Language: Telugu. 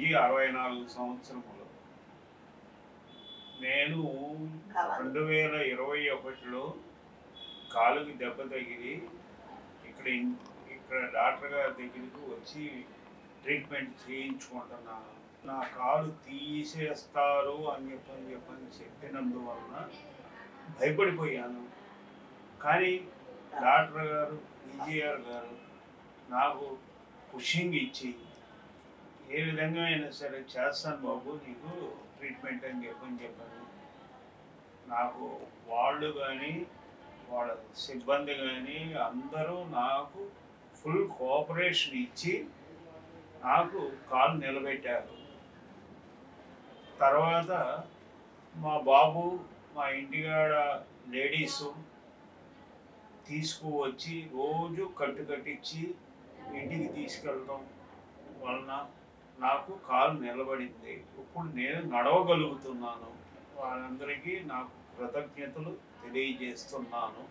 1964 సంవత్సరములో నేను 2021లో కాలుకి దెబ్బ తగిలి ఇక్కడ డాక్టర్ గారి దగ్గరికి వచ్చి ట్రీట్మెంట్ చేయించుకుంటున్నాను. నా కాలు తీసేస్తారు అని చెప్పినందువలన భయపడిపోయాను. కానీ డాక్టర్ గారు ఈజీఆర్ గారు నాకు పుషింగ్ ఇచ్చి ఏ విధంగా అయినా సరే చేస్తాను బాబు నీకు ట్రీట్మెంట్ అని చెప్పాను. నాకు వాళ్ళు కానీ వాళ్ళ సిబ్బంది కానీ అందరూ నాకు ఫుల్ కోఆపరేషన్ ఇచ్చి నాకు కాలు నిలబెట్టారు. తర్వాత మా బాబు మా ఇంటికాడ లేడీసు తీసుకువచ్చి రోజు కట్టించి ఇంటికి తీసుకెళ్ళడం వలన నాకు కాలు నిలబడింది. ఇప్పుడు నేను నడవగలుగుతున్నాను. వాళ్ళందరికీ నాకు కృతజ్ఞతలు తెలియజేస్తున్నాను.